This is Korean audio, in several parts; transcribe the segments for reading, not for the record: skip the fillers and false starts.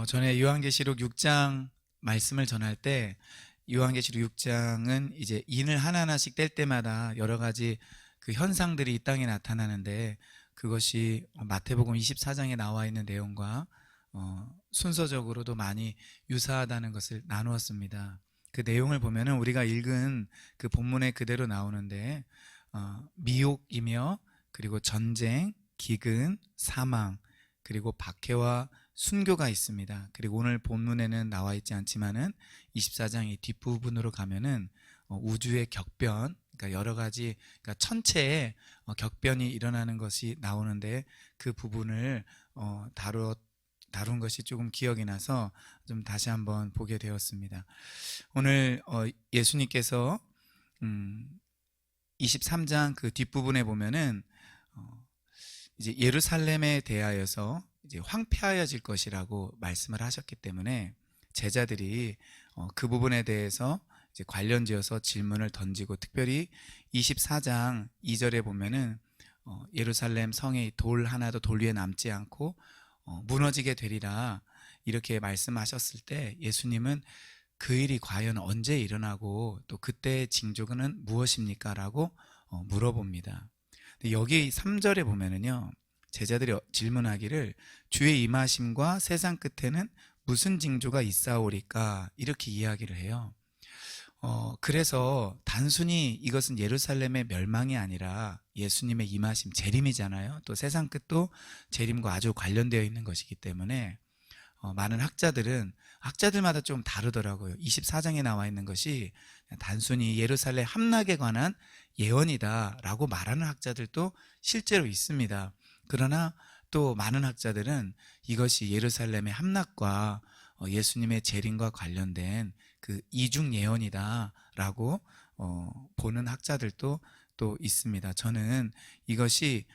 전에 요한계시록 6장 말씀을 전할 때 요한계시록 6장은 이제 인을 하나하나씩 뗄 때마다 여러 가지 그 현상들이 이 땅에 나타나는데 그것이 마태복음 24장에 나와 있는 내용과 순서적으로도 많이 유사하다는 것을 나누었습니다. 그 내용을 보면은 우리가 읽은 그 본문에 그대로 나오는데 미혹이며 그리고 전쟁, 기근, 사망, 그리고 박해와 순교가 있습니다. 그리고 오늘 본문에는 나와 있지 않지만은 24장 이 뒷부분으로 가면은 우주의 격변, 그러니까 여러 가지, 그러니까 천체에 격변이 일어나는 것이 나오는데 그 부분을 다룬 것이 조금 기억이 나서 좀 다시 한번 보게 되었습니다. 오늘 예수님께서 23장 그 뒷부분에 보면은 이제 예루살렘에 대하여서 이제 황폐하여질 것이라고 말씀을 하셨기 때문에 제자들이 그 부분에 대해서 이제 관련지어서 질문을 던지고, 특별히 24장 2절에 보면은 예루살렘 성에 돌 하나도 돌 위에 남지 않고 무너지게 되리라 이렇게 말씀하셨을 때 예수님은 그 일이 과연 언제 일어나고 또 그때의 징조는 무엇입니까? 라고 물어봅니다. 여기 3절에 보면은요, 제자들이 질문하기를 주의 임하심과 세상 끝에는 무슨 징조가 있사오리까 이렇게 이야기를 해요. 그래서 단순히 이것은 예루살렘의 멸망이 아니라 예수님의 임하심, 재림이잖아요. 또 세상 끝도 재림과 아주 관련되어 있는 것이기 때문에 많은 학자들마다 좀 다르더라고요. 24장에 나와 있는 것이 단순히 예루살렘 함락에 관한 예언이다라고 말하는 학자들도 실제로 있습니다. 그러나 또 많은 학자들은 이것이 예루살렘의 함락과 예수님의 재림과 관련된 그 이중 예언이다라고 보는 학자들도 또 있습니다. 저는 이것이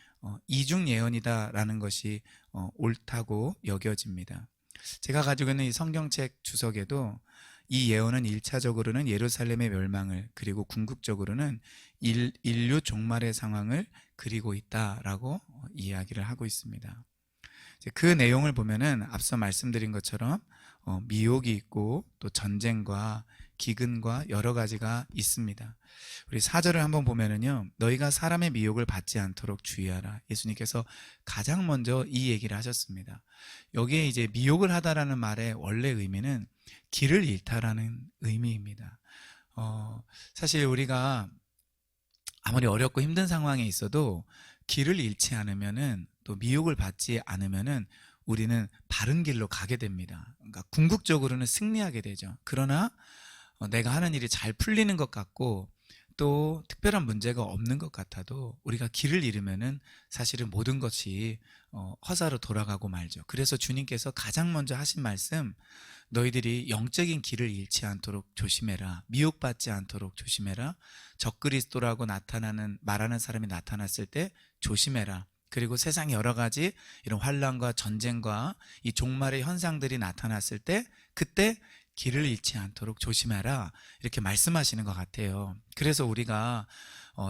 이중 예언이다라는 것이 옳다고 여겨집니다. 제가 가지고 있는 이 성경책 주석에도 이 예언은 1차적으로는 예루살렘의 멸망을, 그리고 궁극적으로는 인류 종말의 상황을 그리고 있다라고 이야기를 하고 있습니다. 그 내용을 보면은 앞서 말씀드린 것처럼 미혹이 있고 또 전쟁과 기근과 여러 가지가 있습니다. 우리 4절을 한번 보면은요, 너희가 사람의 미혹을 받지 않도록 주의하라. 예수님께서 가장 먼저 이 얘기를 하셨습니다. 여기에 이제 미혹을 하다라는 말의 원래 의미는 길을 잃다라는 의미입니다. 사실 우리가 아무리 어렵고 힘든 상황에 있어도 길을 잃지 않으면은, 또 미혹을 받지 않으면은 우리는 바른 길로 가게 됩니다. 그러니까 궁극적으로는 승리하게 되죠. 그러나 내가 하는 일이 잘 풀리는 것 같고 또 특별한 문제가 없는 것 같아도 우리가 길을 잃으면은 사실은 모든 것이 허사로 돌아가고 말죠. 그래서 주님께서 가장 먼저 하신 말씀, 너희들이 영적인 길을 잃지 않도록 조심해라. 미혹받지 않도록 조심해라. 적그리스도라고 말하는 사람이 나타났을 때 조심해라. 그리고 세상에 여러 가지 이런 환난과 전쟁과 이 종말의 현상들이 나타났을 때 그때 길을 잃지 않도록 조심해라 이렇게 말씀하시는 것 같아요. 그래서 우리가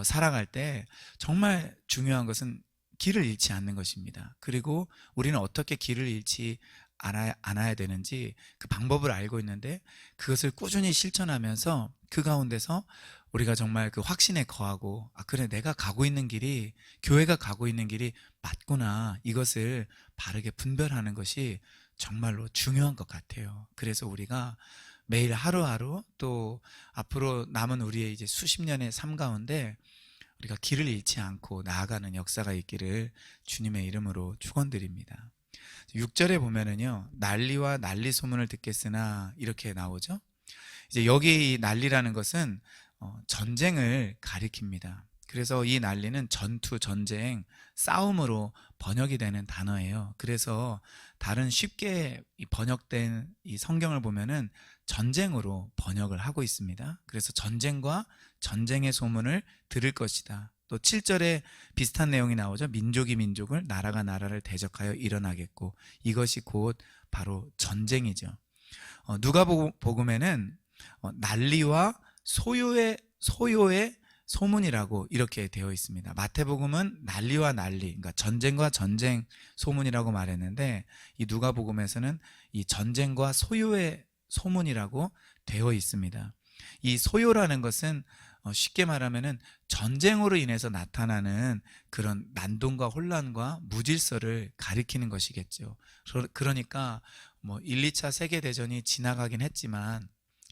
살아갈 때 정말 중요한 것은 길을 잃지 않는 것입니다. 그리고 우리는 어떻게 길을 잃지 않아야 되는지 그 방법을 알고 있는데 그것을 꾸준히 실천하면서 그 가운데서 우리가 정말 그 확신에 거하고, 그래, 내가 가고 있는 길이, 교회가 가고 있는 길이 맞구나, 이것을 바르게 분별하는 것이 정말로 중요한 것 같아요. 그래서 우리가 매일 하루하루 또 앞으로 남은 우리의 이제 수십 년의 삶 가운데 우리가 길을 잃지 않고 나아가는 역사가 있기를 주님의 이름으로 축원드립니다. 6절에 보면은요, 난리와 난리 소문을 듣겠으나 이렇게 나오죠. 이제 여기 이 난리라는 것은 전쟁을 가리킵니다. 그래서 이 난리는 전투, 전쟁, 싸움으로 번역이 되는 단어예요. 그래서 다른 쉽게 번역된 이 성경을 보면은 전쟁으로 번역을 하고 있습니다. 그래서 전쟁과 전쟁의 소문을 들을 것이다. 또 7절에 비슷한 내용이 나오죠. 민족이 민족을, 나라가 나라를 대적하여 일어나겠고, 이것이 곧 바로 전쟁이죠. 누가복음에는 난리와 소요의 소문이라고 이렇게 되어 있습니다. 마태복음은 난리와 난리, 그러니까 전쟁과 전쟁 소문이라고 말했는데, 이 누가복음에서는 이 전쟁과 소요의 소문이라고 되어 있습니다. 이 소요라는 것은 쉽게 말하면은 전쟁으로 인해서 나타나는 그런 난동과 혼란과 무질서를 가리키는 것이겠죠. 그러니까 뭐 1, 2차 세계대전이 지나가긴 했지만,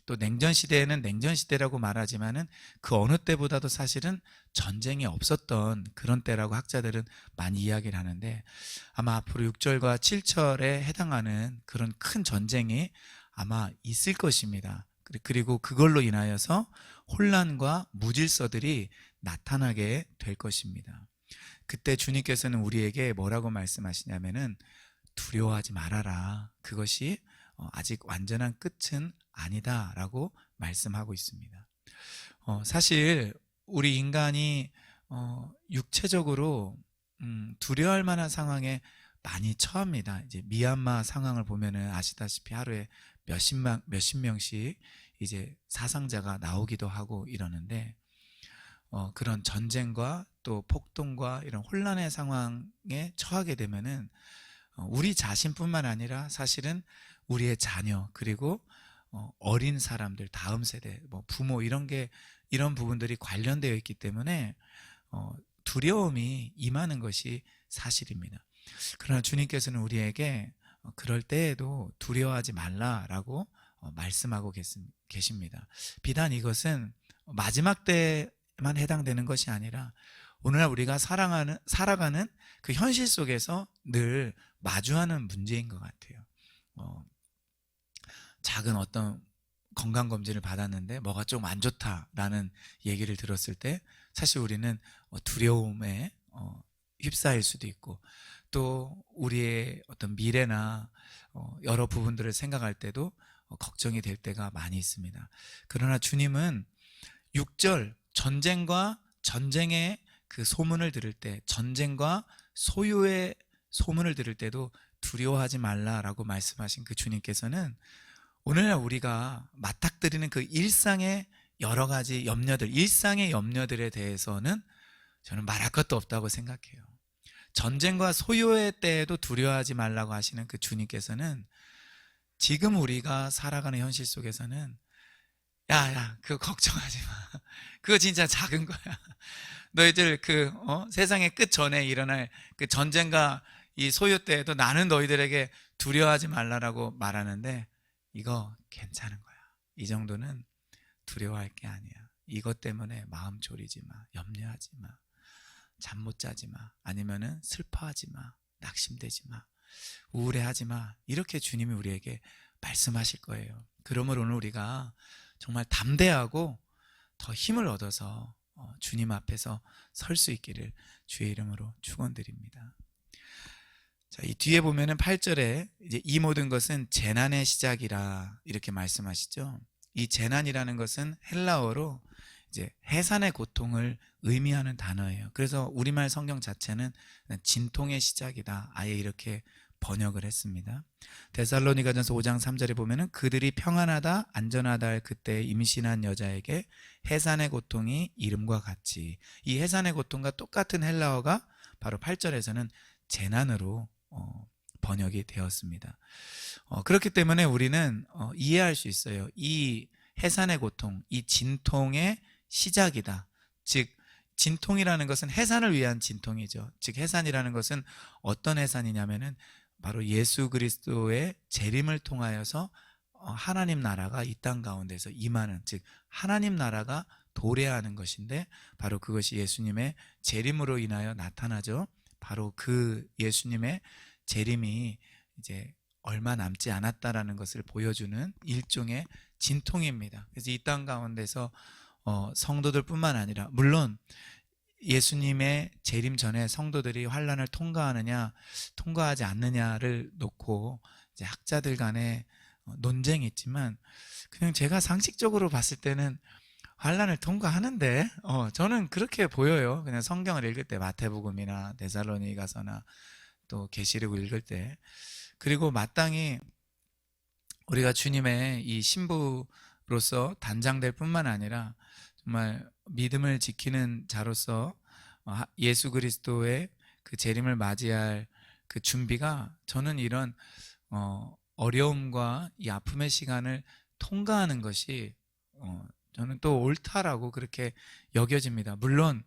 또 냉전 시대에는 냉전 시대라고 말하지만은 그 어느 때보다도 사실은 전쟁이 없었던 그런 때라고 학자들은 많이 이야기를 하는데, 아마 앞으로 6절과 7절에 해당하는 그런 큰 전쟁이 아마 있을 것입니다. 그리고 그걸로 인하여서 혼란과 무질서들이 나타나게 될 것입니다. 그때 주님께서는 우리에게 뭐라고 말씀하시냐면은 두려워하지 말아라. 그것이 아직 완전한 끝은 아니다 라고 말씀하고 있습니다. 사실 우리 인간이 육체적으로 두려워할 만한 상황에 많이 처합니다. 이제 미얀마 상황을 보면은 아시다시피 하루에 몇십 명씩 이제 사상자가 나오기도 하고 이러는데, 그런 전쟁과 또 폭동과 이런 혼란의 상황에 처하게 되면은 우리 자신뿐만 아니라 사실은 우리의 자녀, 그리고 어린 사람들, 다음 세대, 뭐 부모, 이런 부분들이 관련되어 있기 때문에 두려움이 임하는 것이 사실입니다. 그러나 주님께서는 우리에게 그럴 때에도 두려워하지 말라라고 말씀하고 계십니다. 비단 이것은 마지막 때만 해당되는 것이 아니라 오늘날 우리가 살아가는 그 현실 속에서 늘 마주하는 문제인 것 같아요. 작은 어떤 건강검진을 받았는데 뭐가 좀 안 좋다라는 얘기를 들었을 때 사실 우리는 두려움에 휩싸일 수도 있고, 또 우리의 어떤 미래나 여러 부분들을 생각할 때도 걱정이 될 때가 많이 있습니다. 그러나 주님은 6절 전쟁과 전쟁의 그 소문을 들을 때, 전쟁과 소요의 소문을 들을 때도 두려워하지 말라라고 말씀하신 그 주님께서는 오늘날 우리가 맞닥뜨리는 그 일상의 여러 가지 염려들, 일상의 염려들에 대해서는 저는 말할 것도 없다고 생각해요. 전쟁과 소요의 때에도 두려워하지 말라고 하시는 그 주님께서는 지금 우리가 살아가는 현실 속에서는 야, 그거 걱정하지 마. 그거 진짜 작은 거야. 너희들 세상의 끝 전에 일어날 그 전쟁과 이 소요 때에도 나는 너희들에게 두려워하지 말라라고 말하는데, 이거 괜찮은 거야. 이 정도는 두려워할 게 아니야. 이것 때문에 마음 졸이지 마. 염려하지 마. 잠 못 자지 마. 아니면은 슬퍼하지 마. 낙심되지 마. 우울해하지 마. 이렇게 주님이 우리에게 말씀하실 거예요. 그러므로 오늘 우리가 정말 담대하고 더 힘을 얻어서 주님 앞에서 설 수 있기를 주의 이름으로 축원드립니다. 자, 이 뒤에 보면은 8절에 이제 이 모든 것은 재난의 시작이라 이렇게 말씀하시죠. 이 재난이라는 것은 헬라어로 이제 해산의 고통을 의미하는 단어예요. 그래서 우리말 성경 자체는 진통의 시작이다, 아예 이렇게 번역을 했습니다. 데살로니가전서 5장 3절에 보면은 그들이 평안하다 안전하다 할 그때 임신한 여자에게 해산의 고통이 이름과 같이, 이 해산의 고통과 똑같은 헬라어가 바로 8절에서는 재난으로 번역이 되었습니다. 그렇기 때문에 우리는 이해할 수 있어요. 이 해산의 고통, 이 진통의 시작이다. 즉 진통이라는 것은 해산을 위한 진통이죠. 즉 해산이라는 것은 어떤 해산이냐면은 바로 예수 그리스도의 재림을 통하여서 하나님 나라가 이 땅 가운데서 임하는, 즉 하나님 나라가 도래하는 것인데, 바로 그것이 예수님의 재림으로 인하여 나타나죠. 바로 그 예수님의 재림이 이제 얼마 남지 않았다라는 것을 보여주는 일종의 진통입니다. 그래서 이 땅 가운데서 성도들뿐만 아니라, 물론 예수님의 재림 전에 성도들이 환난을 통과하느냐 통과하지 않느냐를 놓고 이제 학자들 간에 논쟁이 있지만, 그냥 제가 상식적으로 봤을 때는 환난을 통과하는데 저는 그렇게 보여요. 그냥 성경을 읽을 때, 마태복음이나 데살로니가서나 또 계시록 읽을 때. 그리고 마땅히 우리가 주님의 이 신부로서 단장될 뿐만 아니라 정말 믿음을 지키는 자로서 예수 그리스도의 그 재림을 맞이할 그 준비가, 저는 이런 어려움과 이 아픔의 시간을 통과하는 것이 저는 또 옳다라고 그렇게 여겨집니다. 물론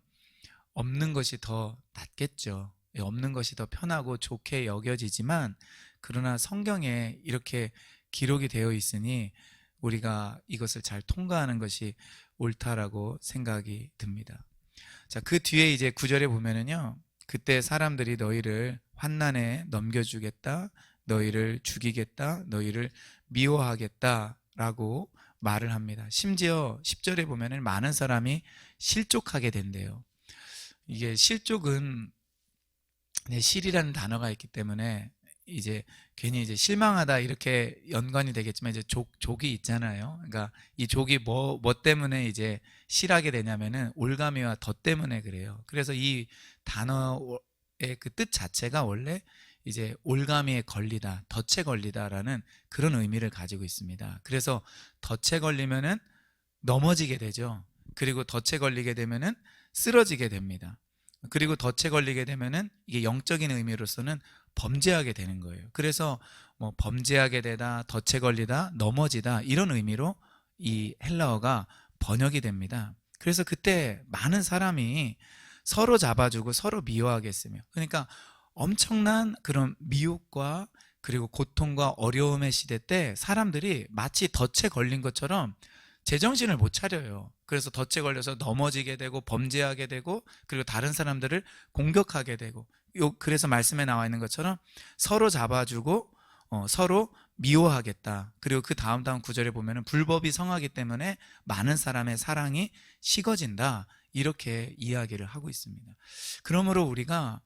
없는 것이 더 낫겠죠. 없는 것이 더 편하고 좋게 여겨지지만, 그러나 성경에 이렇게 기록이 되어 있으니 우리가 이것을 잘 통과하는 것이 옳다라고 생각이 듭니다. 자, 그 뒤에 이제 9절에 보면은요, 그때 사람들이 너희를 환난에 넘겨주겠다, 너희를 죽이겠다, 너희를 미워하겠다 라고 말을 합니다. 심지어 10절에 보면은 많은 사람이 실족하게 된대요. 이게 실족은 실이라는 단어가 있기 때문에 이제 괜히 이제 실망하다 이렇게 연관이 되겠지만, 이제 족이 있잖아요. 그러니까 이 족이 뭐 때문에 이제 실하게 되냐면은 올가미와 덧 때문에 그래요. 그래서 이 단어의 그 뜻 자체가 원래 이제 올가미에 걸리다, 덫에 걸리다라는 그런 의미를 가지고 있습니다. 그래서 덫에 걸리면은 넘어지게 되죠. 그리고 덫에 걸리게 되면은 쓰러지게 됩니다. 그리고 덫에 걸리게 되면은 이게 영적인 의미로서는 범죄하게 되는 거예요. 그래서 뭐 범죄하게 되다, 덫에 걸리다, 넘어지다 이런 의미로 이 헬라어가 번역이 됩니다. 그래서 그때 많은 사람이 서로 잡아주고 서로 미워하겠으며, 그러니까 엄청난 그런 미혹과 그리고 고통과 어려움의 시대 때 사람들이 마치 덫에 걸린 것처럼 제정신을 못 차려요. 그래서 덫에 걸려서 넘어지게 되고 범죄하게 되고, 그리고 다른 사람들을 공격하게 되고, 그래서 말씀에 나와 있는 것처럼 서로 잡아주고 서로 미워하겠다. 그리고 그 다음 구절에 보면은 불법이 성하기 때문에 많은 사람의 사랑이 식어진다, 이렇게 이야기를 하고 있습니다. 그러므로 우리가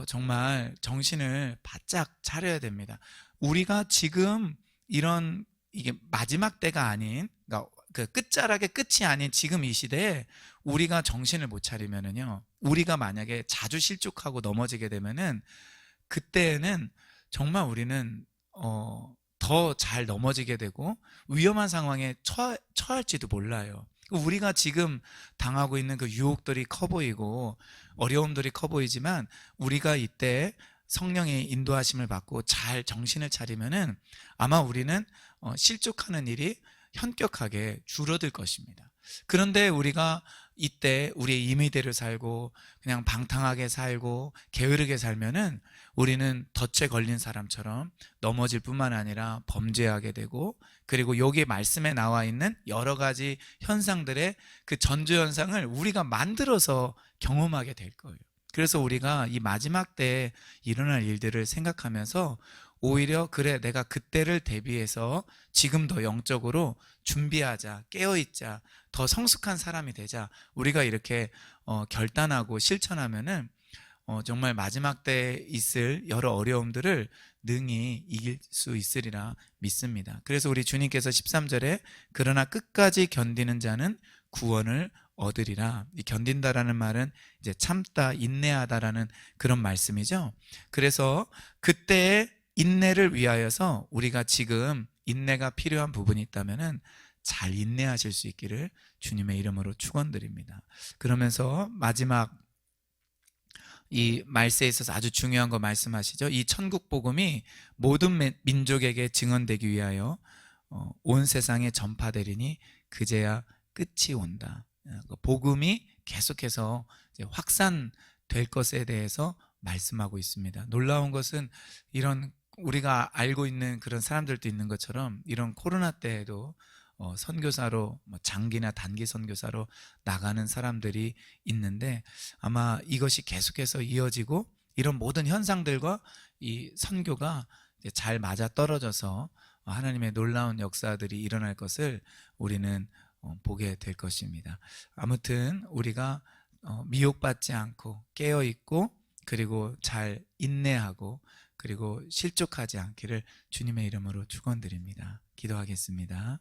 정말 정신을 바짝 차려야 됩니다. 우리가 지금 이런, 이게 마지막 때가 아닌, 그러니까 그 끝자락의 끝이 아닌 지금 이 시대에 우리가 정신을 못 차리면은요, 우리가 만약에 자주 실족하고 넘어지게 되면은 그때는 정말 우리는 더 잘 넘어지게 되고 위험한 상황에 처할지도 몰라요. 우리가 지금 당하고 있는 그 유혹들이 커 보이고 어려움들이 커 보이지만, 우리가 이때 성령의 인도하심을 받고 잘 정신을 차리면은 아마 우리는 실족하는 일이 현격하게 줄어들 것입니다. 그런데 우리가 이때 우리의 임의대로 살고 그냥 방탕하게 살고 게으르게 살면은 우리는 덫에 걸린 사람처럼 넘어질 뿐만 아니라 범죄하게 되고, 그리고 여기 말씀에 나와 있는 여러 가지 현상들의 그 전조 현상을 우리가 만들어서 경험하게 될 거예요. 그래서 우리가 이 마지막 때에 일어날 일들을 생각하면서 오히려, 그래, 내가 그때를 대비해서 지금 더 영적으로 준비하자, 깨어있자, 더 성숙한 사람이 되자, 우리가 이렇게 결단하고 실천하면은 정말 마지막 때에 있을 여러 어려움들을 능히 이길 수 있으리라 믿습니다. 그래서 우리 주님께서 13절에 그러나 끝까지 견디는 자는 구원을 얻으리라. 이 견딘다라는 말은 이제 참다, 인내하다라는 그런 말씀이죠. 그래서 그때의 인내를 위하여서 우리가 지금 인내가 필요한 부분이 있다면은 잘 인내하실 수 있기를 주님의 이름으로 축원드립니다. 그러면서 마지막 이 말세에 있어서 아주 중요한 거 말씀하시죠. 이 천국 복음이 모든 민족에게 증언되기 위하여 온 세상에 전파되리니 그제야 끝이 온다. 복음이 계속해서 확산될 것에 대해서 말씀하고 있습니다. 놀라운 것은 이런 우리가 알고 있는 그런 사람들도 있는 것처럼 이런 코로나 때에도 선교사로 장기나 단기 선교사로 나가는 사람들이 있는데, 아마 이것이 계속해서 이어지고 이런 모든 현상들과 이 선교가 잘 맞아 떨어져서 하나님의 놀라운 역사들이 일어날 것을 우리는 보게 될 것입니다. 아무튼 우리가 미혹받지 않고 깨어있고 그리고 잘 인내하고 그리고 실족하지 않기를 주님의 이름으로 축원드립니다. 기도하겠습니다.